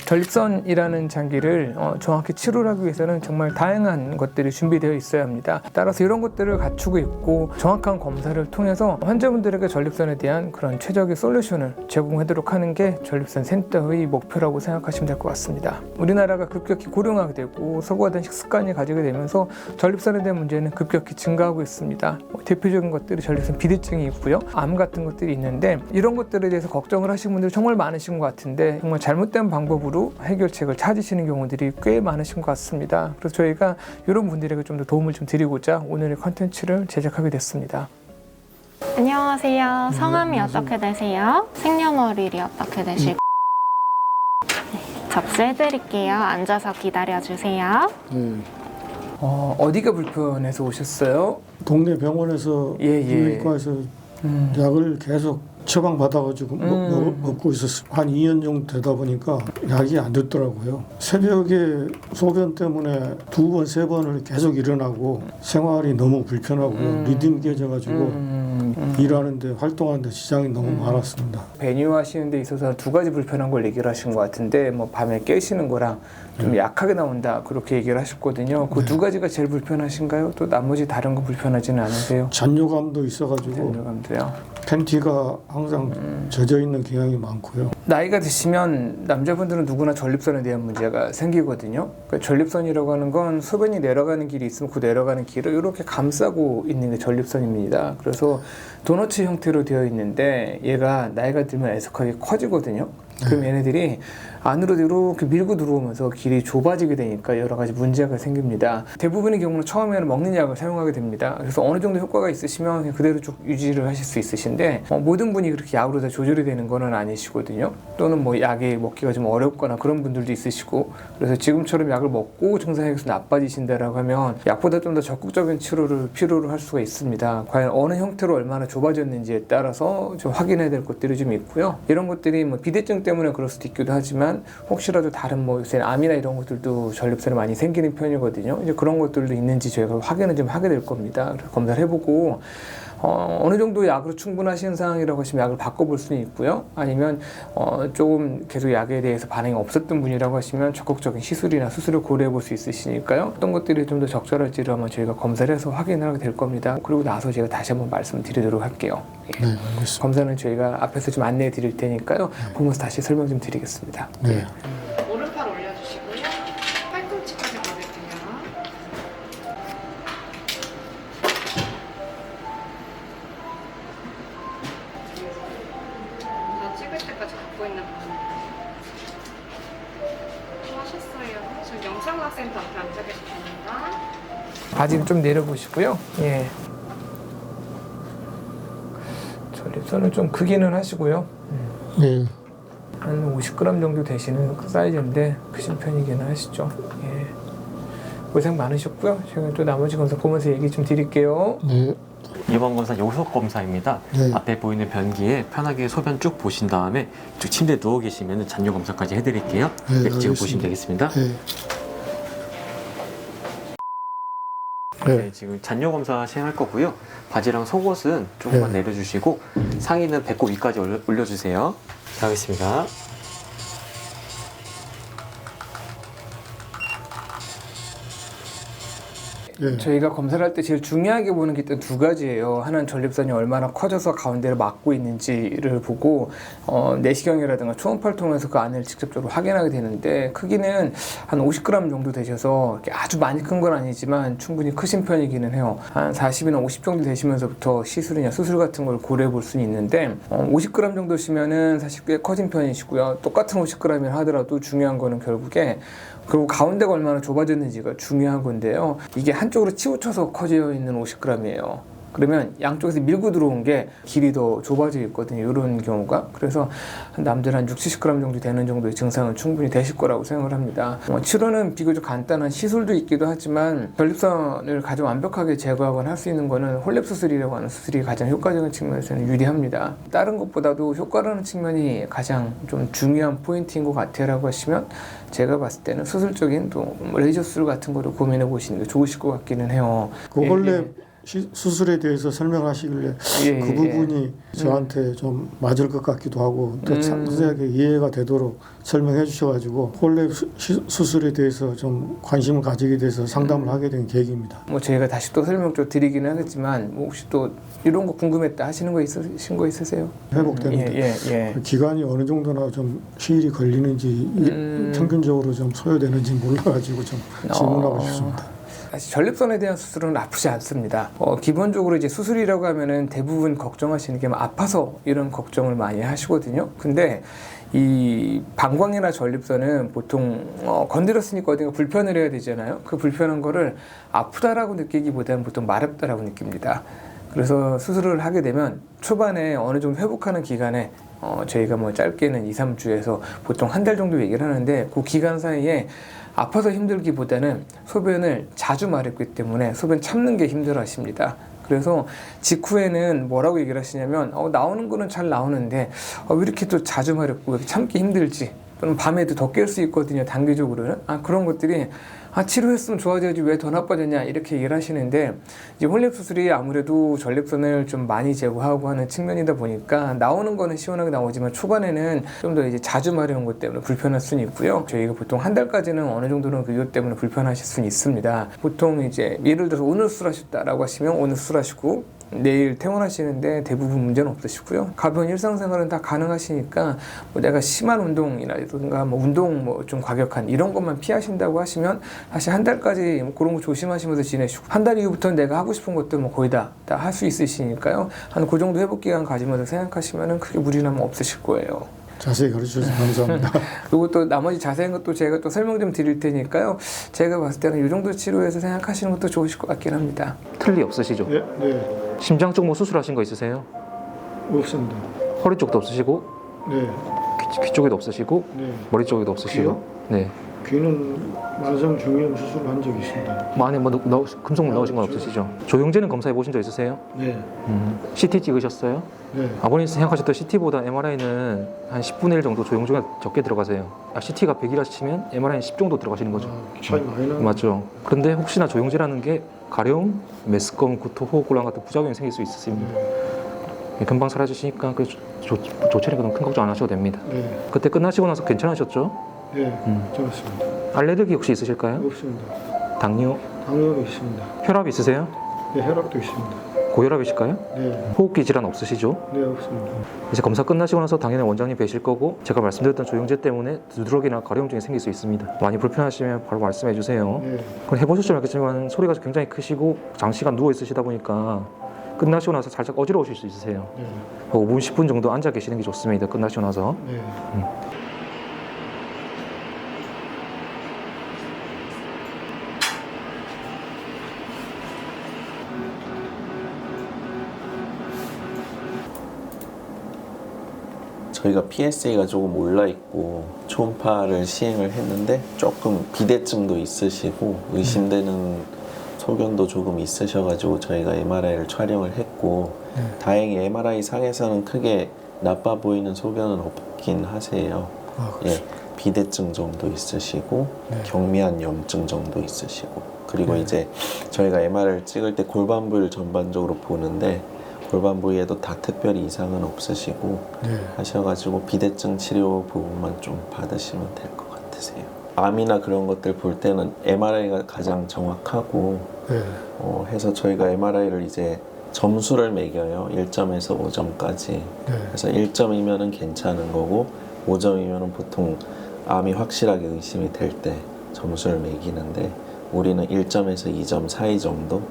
전립선이라는 장기를 정확히 치료를 하기 위해서는 정말 다양한 것들이 준비되어 있어야 합니다. 따라서 이런 것들을 갖추고 있고 정확한 검사를 통해서 환자분들에게 전립선에 대한 그런 최적의 솔루션을 제공하도록 하는 게 전립선 센터의 목표라고 생각하시면 될 것 같습니다. 우리나라가 급격히 고령화가 되고 서구화된 식습관이 가지게 되면서 전립선에 대한 문제는 급격히 증가하고 있습니다. 대표적인 것들이 전립선 비대증이 있고요. 암 같은 것들이 있는데 이런 것들에 대해서 걱정을 하시는 분들이 정말 많으신 것 같은데 정말 잘못된 방법으로 해결책을 찾으시는 경우들이 꽤 많으신 것 같습니다. 그래서 저희가 이런 분들에게 좀 더 도움을 좀 드리고자 오늘의 컨텐츠를 제작하게 됐습니다. 안녕하세요. 성함이 어떻게 되세요? 생년월일이 어떻게 되실까요? 네, 접수해드릴게요. 앉아서 기다려주세요. 어디가 불편해서 오셨어요? 동네 병원에서 비뇨기과에서 약을 계속 처방받아가지고 먹고 있었어요. 한 2년 정도 되다 보니까 약이 안 됐더라고요. 새벽에 소변 때문에 2번, 3번을 계속 일어나고 생활이 너무 불편하고요. 리듬 깨져가지고 일하는데 활동하는데 지장이 너무 많았습니다. 배뇨하시는 데 있어서 두 가지 불편한 걸 얘기를 하신 것 같은데 뭐 밤에 깨시는 거랑 좀 약하게 나온다 그렇게 얘기를 하셨거든요. 그 두 가지가 제일 불편하신가요? 또 나머지 다른 거 불편하지는 않으세요? 잔뇨감도 있어가지고 잔뇨감도요? 팬티가 항상 젖어 있는 경향이 많고요. 나이가 드시면 남자분들은 누구나 전립선에 대한 문제가 생기거든요. 그러니까 전립선이라고 하는 건 소변이 내려가는 길이 있으면 그 내려가는 길을 이렇게 감싸고 있는 게 전립선입니다. 그래서 도너츠 형태로 되어 있는데 얘가 나이가 들면 애석하게 커지거든요. 그럼 얘네들이 안으로 이렇게 밀고 들어오면서 길이 좁아지게 되니까 여러 가지 문제가 생깁니다. 대부분의 경우는 처음에는 먹는 약을 사용하게 됩니다. 그래서 어느 정도 효과가 있으시면 그냥 그대로 쭉 유지를 하실 수 있으신데 모든 분이 그렇게 약으로 다 조절이 되는 건 아니시거든요. 또는 뭐 약이 먹기가 좀 어렵거나 그런 분들도 있으시고 그래서 지금처럼 약을 먹고 증상에서 나빠지신다라고 하면 약보다 좀 더 적극적인 치료를 필요로 할 수가 있습니다. 과연 어느 형태로 얼마나 좁아졌는지에 따라서 좀 확인해야 될 것들이 좀 있고요. 이런 것들이 뭐 비대증 때문에 그럴 수도 있기도 하지만 혹시라도 다른 뭐 요새 암이나 이런 것들도 전립선에 많이 생기는 편이거든요. 이제 그런 것들도 있는지 저희가 확인을 좀 하게 될 겁니다. 그래서 검사를 해보고 어느 정도 약으로 충분하신 상황이라고 하시면 약을 바꿔볼 수는 있고요. 아니면 조금 계속 약에 대해서 반응이 없었던 분이라고 하시면 적극적인 시술이나 수술을 고려해 볼 수 있으시니까요. 어떤 것들이 좀 더 적절할지를 아마 저희가 검사를 해서 확인을 하게 될 겁니다. 그리고 나서 제가 다시 한번 말씀드리도록 할게요. 예. 네, 알겠습니다. 검사는 저희가 앞에서 좀 안내해 드릴 테니까요. 보면서 다시 설명 좀 드리겠습니다. 네. 오른팔 올려주시고요. 팔꿈치까지 가볼게요. 자, 찍을 때까지 갖고 있는 부분. 수고하셨어요. 지금 영상학센터 앞에 앉아 계십니다. 바지 좀 내려보시고요. 예. 전립선은 좀 크기는 하시고요. 네. 한 50g 정도 되시는 사이즈인데 크신 편이기는 하시죠. 예. 고생 많으셨고요. 제가 또 나머지 검사 보면서 얘기 좀 드릴게요. 네. 이번 검사 요속 검사입니다. 네. 앞에 보이는 변기에 편하게 소변 쭉 보신 다음에 쭉 침대에 누워 계시면 잔뇨 검사까지 해드릴게요. 네, 지금 알겠습니다. 보시면 되겠습니다. 네. 네, 지금 잔뇨 검사 시행할 거고요. 바지랑 속옷은 조금만 내려주시고 상의는 배꼽 위까지 올려주세요. 자, 하겠습니다. 네. 저희가 검사를 할 때 제일 중요하게 보는 게 일단 두 가지예요. 하나는 전립선이 얼마나 커져서 가운데를 막고 있는지를 보고 내시경이라든가 초음파를 통해서 그 안을 직접적으로 확인하게 되는데 크기는 한 50g 정도 되셔서 이렇게 아주 많이 큰 건 아니지만 충분히 크신 편이기는 해요. 한 40이나 50 정도 되시면서부터 시술이나 수술 같은 걸 고려해 볼 수는 있는데 50g 정도시면은 사실 꽤 커진 편이시고요. 똑같은 50g이라 하더라도 중요한 거는 결국에 그리고 가운데가 얼마나 좁아졌는지가 중요한 건데요. 이게 한쪽으로 치우쳐서 커져 있는 50g이에요. 그러면 양쪽에서 밀고 들어온 게 길이 더 좁아져 있거든요. 이런 경우가. 그래서 남들 한 60, 70g 정도 되는 정도의 증상은 충분히 되실 거라고 생각을 합니다. 치료는 비교적 간단한 시술도 있기도 하지만 전립선을 가장 완벽하게 제거하거나 할 수 있는 거는 홀랩 수술이라고 하는 수술이 가장 효과적인 측면에서는 유리합니다. 다른 것보다도 효과라는 측면이 가장 좀 중요한 포인트인 것 같아라고 하시면 제가 봤을 때는 수술적인 또 레이저 수술 같은 거를 고민해 보시는 게 좋으실 것 같기는 해요. 그 홀랩 수술에 대해서 설명하시길래 예, 그 부분이 저한테 좀 맞을 것 같기도 하고 또 상세하게 이해가 되도록 설명해 주셔가지고 홀랩 수술에 대해서 좀 관심을 가지게 돼서 상담을 하게 된 계기입니다. 뭐 저희가 다시 또 설명 좀 드리기는 하겠지만 뭐 혹시 또 이런 거 궁금했다 하시는 거 있으신 거 있으세요? 회복되는데 그 기간이 어느 정도나 좀 휴일이 걸리는지 평균적으로 좀 소요되는지 몰라가지고 좀 질문하고 싶습니다. 사실 전립선에 대한 수술은 아프지 않습니다. 기본적으로 이제 수술이라고 하면은 대부분 걱정하시는 게 아파서 이런 걱정을 많이 하시거든요. 근데 이 방광이나 전립선은 보통 건드렸으니까 어딘가 불편을 해야 되잖아요. 그 불편한 거를 아프다라고 느끼기보다는 보통 마렵다라고 느낍니다. 그래서 수술을 하게 되면 초반에 어느 정도 회복하는 기간에 저희가 뭐 짧게는 2, 3주에서 보통 한 달 정도 얘기를 하는데 그 기간 사이에 아파서 힘들기보다는 소변을 자주 마렵기 때문에 소변 참는 게 힘들어 하십니다. 그래서 직후에는 뭐라고 얘기를 하시냐면 나오는 거는 잘 나오는데 왜 이렇게 또 자주 마렵고 왜 이렇게 참기 힘들지? 또는 밤에도 더 깰 수 있거든요. 단기적으로는. 그런 것들이 치료했으면 좋아져야지 왜 더 나빠졌냐 이렇게 얘기를 하시는데 이제 홀랩 수술이 아무래도 전립선을 좀 많이 제거하고 하는 측면이다 보니까 나오는 거는 시원하게 나오지만 초반에는 좀 더 이제 자주 마려운 것 때문에 불편할 수는 있고요. 저희가 보통 한 달까지는 어느 정도는 그 이것 때문에 불편하실 수는 있습니다. 보통 이제 예를 들어서 오늘 수술하셨다라고 하시면 오늘 수술하시고 내일 퇴원하시는데 대부분 문제는 없으시고요. 가벼운 일상생활은 다 가능하시니까 뭐 내가 심한 운동이라든가 뭐 운동 뭐 좀 과격한 이런 것만 피하신다고 하시면 사실 한 달까지 뭐 그런 거 조심하시면서 지내시고 한 달 이후부터는 내가 하고 싶은 것들 뭐 거의 다 할 수 있으시니까요. 한 그 정도 회복 기간 가지면서 생각하시면은 크게 무리는 없으실 거예요. 자세히 가르쳐주셔서 감사합니다. 그리고 또 나머지 자세한 것도 제가 또 설명 좀 드릴 테니까요. 제가 봤을 때는 이 정도 치료해서 생각하시는 것도 좋으실 것 같긴 합니다. 틀리 없으시죠? 네, 네. 심장 쪽 뭐 수술하신 거 있으세요? 없습니다. 허리 쪽도 없으시고 네, 귀 쪽에도 없으시고 네. 머리 쪽에도 없으시고 네. 귀는 만성 중이염 수술한 적이 있습니다. 뭐 안에 뭐 금속물 넣으신 건 없으시죠? 조영제는 검사해 보신 적 있으세요? 네, CT 찍으셨어요? 네. 아버님 생각하셨던 CT보다 MRI는 한 10분의 1 정도 조영제가 적게 들어가세요. CT가 100이라 치면 MRI는 10 정도 들어가시는 거죠. 차이 많이 나요. 맞죠? 그런데 혹시나 조영제라는 게 가려움, 메스꺼움, 구토, 호흡곤란 같은 부작용이 생길 수 있습니다. 금방 사라지시니까 그 조치니까 너무 큰 걱정 안 하셔도 됩니다. 네, 그때 끝나시고 나서 괜찮으셨죠? 네, 좋았습니다. 알레르기 혹시 있으실까요? 없습니다. 당뇨, 당뇨도 있습니다. 혈압 있으세요? 네, 혈압도 있습니다. 고혈압이실까요? 네, 호흡기 질환 없으시죠? 네, 없습니다. 이제 검사 끝나시고 나서 당연히 원장님 뵈실 거고 제가 말씀드렸던 조영제 때문에 두드러기나 가려움증이 생길 수 있습니다. 많이 불편하시면 바로 말씀해 주세요. 네, 그럼 해보셨죠 알겠지만 소리가 굉장히 크시고 장시간 누워 있으시다 보니까 끝나시고 나서 살짝 어지러우실 수 있으세요. 네, 5분, 10분 정도 앉아 계시는 게 좋습니다. 끝나시고 나서. 네. 저희가 PSA가 조금 올라있고 초음파를 시행을 했는데 조금 비대증도 있으시고 의심되는 소견도 조금 있으셔가지고 저희가 MRI를 촬영을 했고 다행히 MRI 상에서는 크게 나빠 보이는 소견은 없긴 하세요. 예, 비대증 정도 있으시고 경미한 염증 정도 있으시고 그리고 이제 저희가 MRI를 찍을 때 골반 부위를 전반적으로 보는데 골반 부위에도 다 특별히 이상은 없으시고 하셔가지고 비대증 치료 부분만 좀 받으시면 될 것 같으세요. 암이나 그런 것들 볼 때는 MRI가 가장 정확하고 해서 저희가 MRI를 이제 점수를 매겨요. 1점에서 5점까지. 그래서 1점이면은 괜찮은 거고 5점이면은 보통 암이 확실하게 의심이 될 때 점수를 매기는데 우리는 1점에서 2점 사이 정도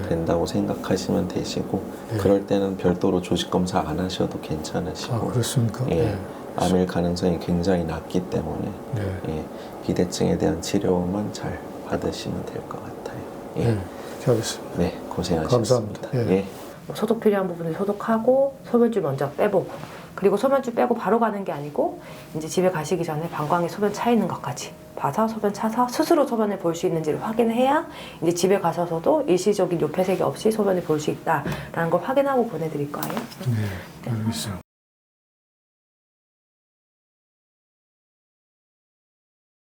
된다고 생각하시면 되시고 그럴 때는 별도로 조직 검사 안 하셔도 괜찮으시고 그렇습니까? 예, 암일 가능성이 굉장히 낮기 때문에 예, 비대증에 대한 치료만 잘 받으시면 될 것 같아요. 예. 잘했습니다. 네, 고생하셨습니다. 감사합니다. 예. 소독 필요한 부분을 소독하고 소변줄 먼저 빼보고 그리고 소변줄 빼고 바로 가는 게 아니고 이제 집에 가시기 전에 방광에 소변 차 있는 것까지 봐서 소변 차서 스스로 소변을 볼 수 있는지를 확인해야 이제 집에 가셔서도 일시적인 요폐색이 없이 소변을 볼 수 있다라는 걸 확인하고 보내드릴 거예요. 네, 알겠습니다.